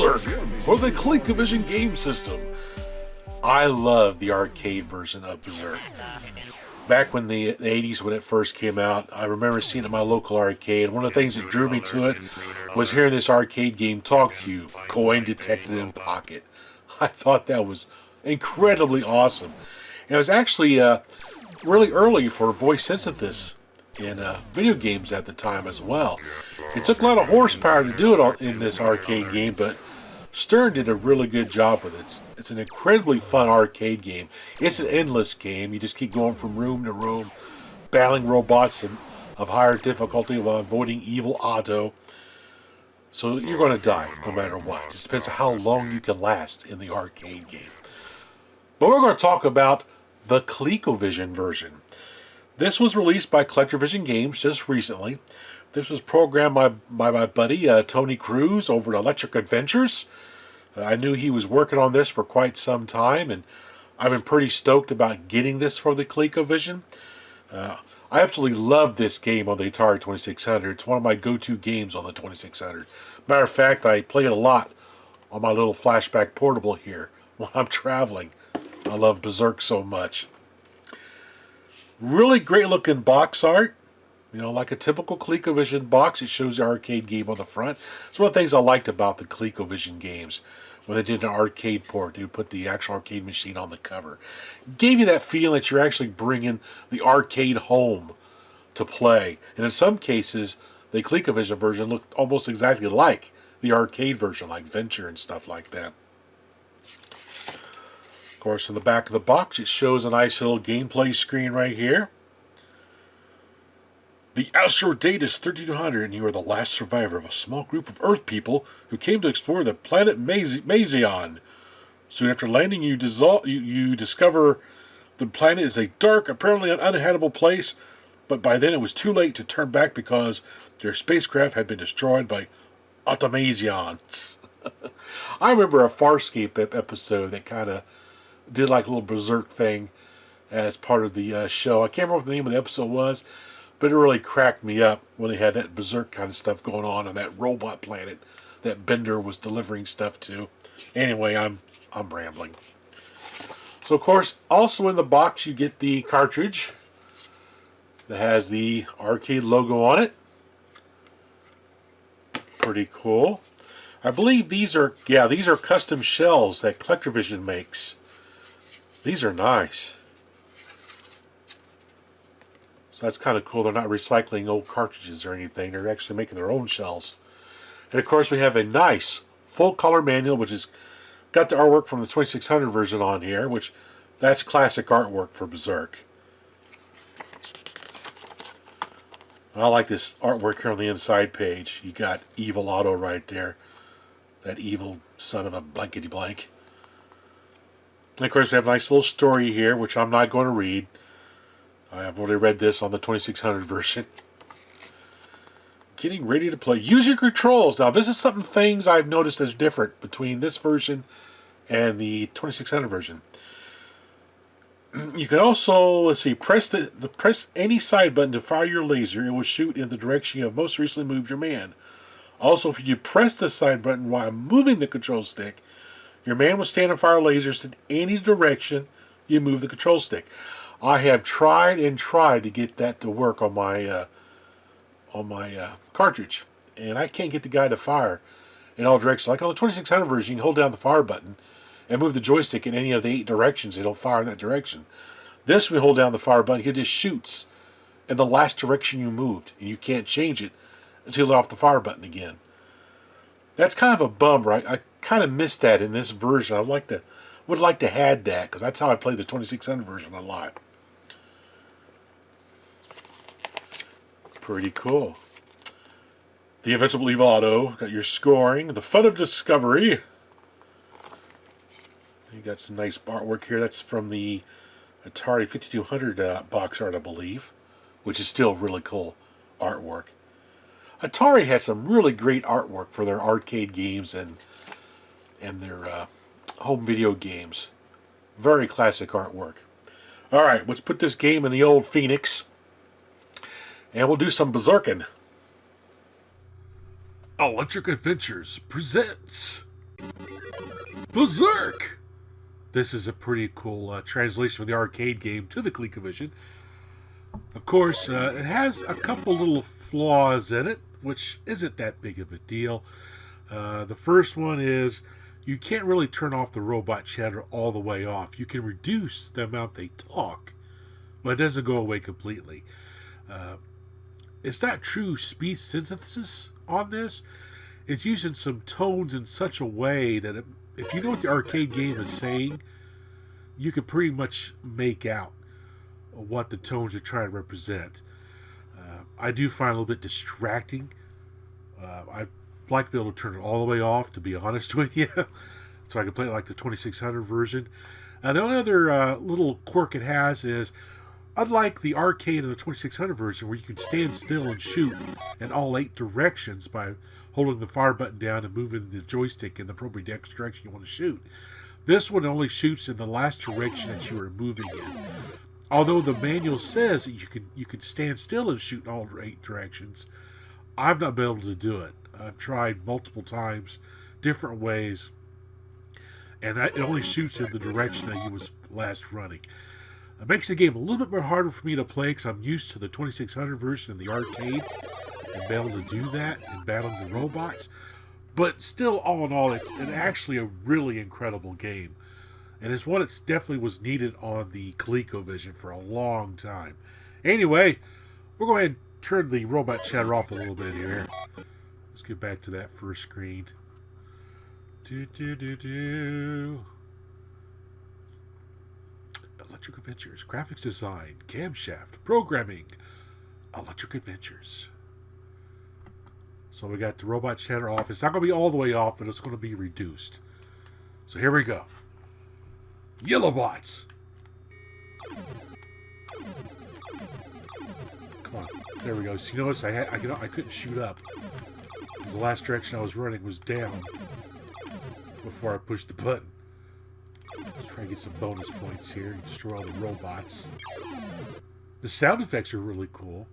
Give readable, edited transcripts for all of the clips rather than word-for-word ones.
Berzerk for the ColecoVision game system. I love the arcade version of Berserk. Back when the 80s when it first came out, I remember seeing it at my local arcade. One of the things that drew me to it was hearing this arcade game talk to you, coin detected in pocket. I thought that was incredibly awesome. And it was actually really early for voice synthesis in video games at the time as well. It took a lot of horsepower to do it in this arcade game, but Stern did a really good job with it. It's an incredibly fun arcade game. It's an endless game. You just keep going from room to room, battling robots of higher difficulty while avoiding evil Otto. So you're going to die no matter what. It just depends on how long you can last in the arcade game. But we're going to talk about the ColecoVision version. This was released by Collectorvision Games just recently. This was programmed by my buddy Tony Cruz over at Electric Adventures. I knew he was working on this for quite some time, and I've been pretty stoked about getting this for the ColecoVision. I absolutely love this game on the Atari 2600. It's one of my go-to games on the 2600. Matter of fact, I play it a lot on my little flashback portable here when I'm traveling. I love Berserk so much. Really great looking box art. You know, like a typical ColecoVision box, it shows the arcade game on the front. It's one of the things I liked about the ColecoVision games. When they did an arcade port, they would put the actual arcade machine on the cover. Gave you that feeling that you're actually bringing the arcade home to play. And in some cases, the ColecoVision version looked almost exactly like the arcade version, like Venture and stuff like that. Of course, in the back of the box, it shows a nice little gameplay screen right here. The asteroid date is 3200, and you are the last survivor of a small group of Earth people who came to explore the planet Mazion. Soon after landing, you discover the planet is a dark, apparently uninhabitable place, but by then it was too late to turn back because their spacecraft had been destroyed by Automazions. I remember a Farscape episode that kind of did like a little Berserk thing as part of the show. I can't remember what the name of the episode was, but it really cracked me up when they had that Berserk kind of stuff going on that robot planet that Bender was delivering stuff to. Anyway, I'm rambling. So, of course, also in the box you get the cartridge that has the arcade logo on it. Pretty cool. I believe these are custom shells that Collectorvision makes. These are nice. So that's kind of cool. They're not recycling old cartridges or anything. They're actually making their own shells. And of course we have a nice full color manual, which has got the artwork from the 2600 version on here, which that's classic artwork for Berserk. I like this artwork here on the inside page. You got Evil Otto right there. That evil son of a blankety blank. And of course we have a nice little story here, which I'm not going to read. I've already read this on the 2600 version. Getting ready to play. Use your controls. Now, this is things I've noticed as different between this version and the 2600 version. You can also, let's see, press any side button to fire your laser. It will shoot in the direction you have most recently moved your man. Also, if you press the side button while moving the control stick, your man will stand and fire lasers in any direction you move the control stick. I have tried and tried to get that to work on my cartridge, and I can't get the guy to fire in all directions. Like on the 2600 version, you can hold down the fire button and move the joystick in any of the 8 directions. It'll fire in that direction. This, when you hold down the fire button, it just shoots in the last direction you moved, and you can't change it until you let off the fire button again. That's kind of a bum, right? I kind of missed that in this version. would like to had that, because that's how I play the 2600 version a lot. Pretty cool. The Invincible Evil Otto. Got your scoring. The Fun of Discovery. You got some nice artwork here. That's from the Atari 5200 box art, I believe, which is still really cool artwork. Atari has some really great artwork for their arcade games and their home video games. Very classic artwork. All right, let's put this game in the old Phoenix. And we'll do some berserking. Electric Adventures presents Berserk! This is a pretty cool translation of the arcade game to the ColecoVision. Of course, it has a couple little flaws in it, which isn't that big of a deal. The first one is you can't really turn off the robot chatter all the way off. You can reduce the amount they talk, but it doesn't go away completely. It's not true speech synthesis on this. It's using some tones in such a way that if you know what the arcade game is saying, you can pretty much make out what the tones are trying to represent. I do find it a little bit distracting. I'd like to be able to turn it all the way off, to be honest with you, so I can play it like the 2600 version. The only other little quirk it has is, unlike the arcade and the 2600 version, where you can stand still and shoot in all 8 directions by holding the fire button down and moving the joystick in the appropriate direction you want to shoot, this one only shoots in the last direction that you are moving in. Although the manual says that you can stand still and shoot in all 8 directions, I've not been able to do it. I've tried multiple times, different ways, and it only shoots in the direction that you was last running. It makes the game a little bit more harder for me to play because I'm used to the 2600 version in the arcade and be able to do that and battling the robots. But still, all in all, it's actually a really incredible game. And it's one that definitely was needed on the ColecoVision for a long time. Anyway, we'll go ahead and turn the robot chatter off a little bit here. Let's get back to that first screen. Electric Adventures, graphics design, camshaft, programming, Electric Adventures. So we got the robot chatter off. It's not going to be all the way off, but it's going to be reduced. So here we go. Yellow bots. Come on. There we go. So you notice I couldn't shoot up, because the last direction I was running was down before I pushed the button. Let's try and get some bonus points here and destroy all the robots. The sound effects are really cool.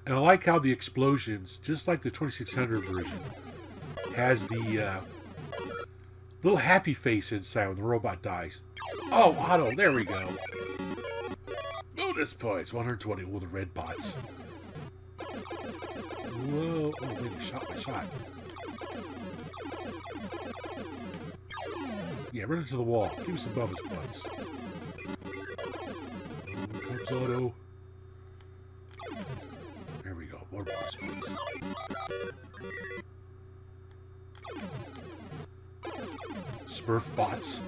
And I like how the explosions, just like the 2600 version, has the little happy face inside when the robot dies. Oh, auto, there we go. Bonus points, 120 with the red bots. Whoa, oh wait, I shot my shot. Yeah, run into the wall. Give me some bonus points. Here comes auto. There we go, more bonus points. Smurf bots.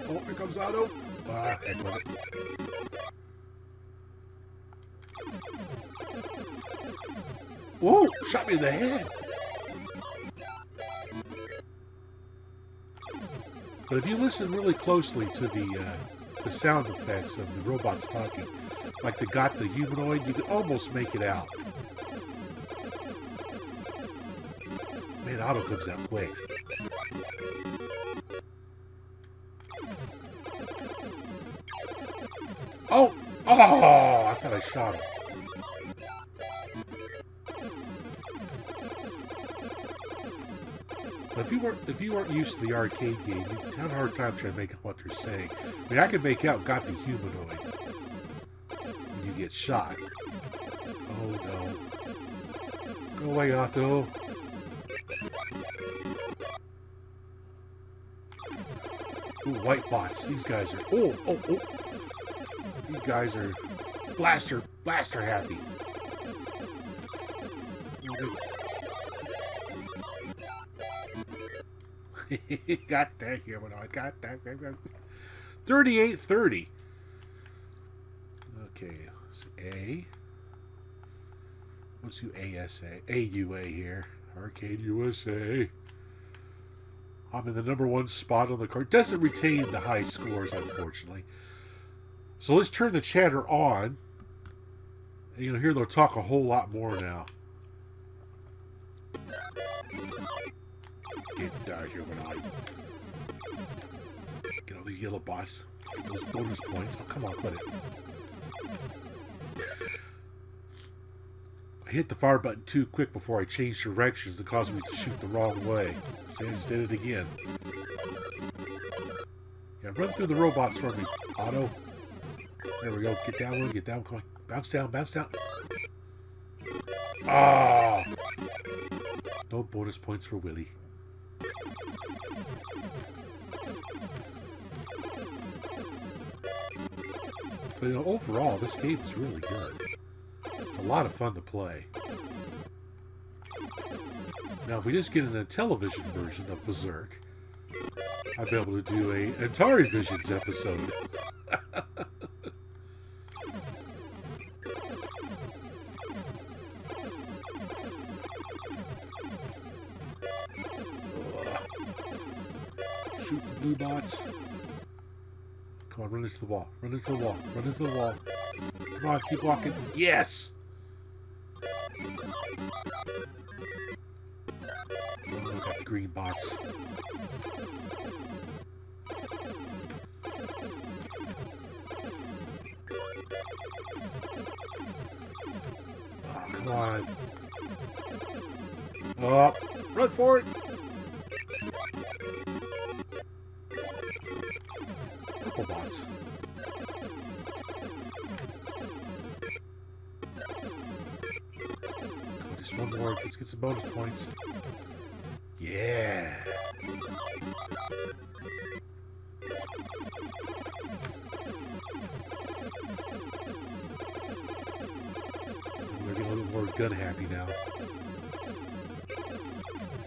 Oh, here comes auto. Ah, heck with it. Whoa, shot me in the head. But if you listen really closely to the sound effects of the robots talking, like the humanoid, you can almost make it out. Man, auto comes out quick. Oh! Oh! I thought I shot him. But if you weren't used to the arcade game, you'd have a hard time trying to make out what they're saying. I mean, I could make out got the humanoid when you get shot. Oh no. Go away, Otto. Ooh, white bots. These guys are... Oh. These guys are blaster happy. Got that humanoid. Got that. 3830. Okay. So A. Let's do ASA. AUA here. Arcade USA. I'm in the #1 spot on the card. Doesn't retain the high scores, unfortunately. So let's turn the chatter on. And you'll hear they'll talk a whole lot more now. Get humanoid. Get all the yellow bots. Get those bonus points. Oh, come on, quit it. I hit the fire button too quick before I changed directions and caused me to shoot the wrong way. So I just did it again. Yeah, run through the robots for me, Otto. There we go. Get down one, get down. Come on. Bounce down, bounce down. Ah! No bonus points for Willy. But you know, overall, this game is really good. It's a lot of fun to play. Now, if we just get an Intellivision version of Berserk, I'll be able to do a Atari Visions episode. Shoot the blue bots. Come on, run into the wall. Run into the wall. Run into the wall. Come on, keep walking. Yes! Oh, got the green bots. Oh, come on. Oh, run for it! Purple bots. Just one more. Let's get some bonus points. Yeah. We're getting a little more gun happy now.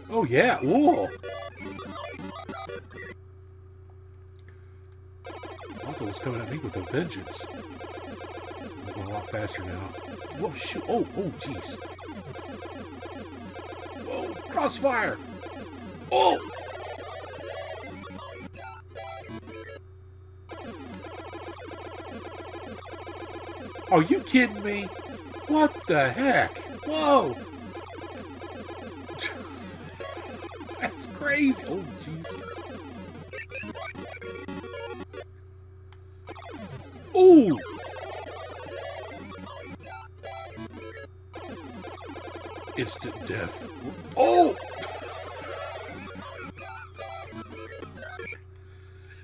Oh yeah. Whoa. Was coming at me with a vengeance. I'm going a lot faster now. Whoa, shoot. Oh, jeez. Whoa, crossfire. Oh! Are you kidding me? What the heck? Whoa! That's crazy. Oh, jeez. Ooh! Instant death. Oh!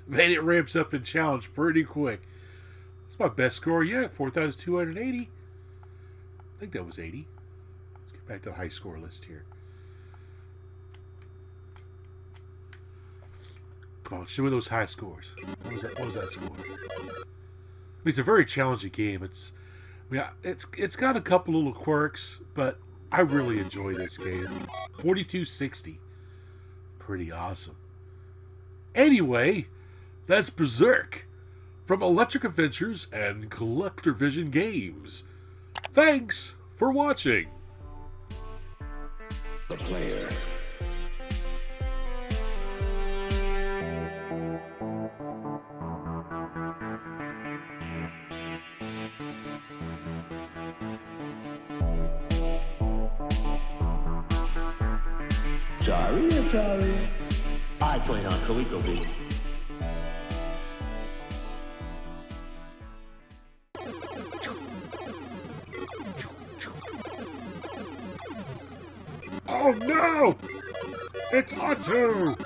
Man, it ramps up in challenge pretty quick. That's my best score yet, 4,280. I think that was 80. Let's get back to the high score list here. Come on, show me those high scores. What was that score? It's a very challenging game. It's got a couple little quirks, but I really enjoy this game. 4260. Pretty awesome. Anyway, that's Berserk from Electric Adventures and Collectorvision Games. Thanks for watching. The player. Sorry. I play on ColecoVision. Oh no! It's Otto!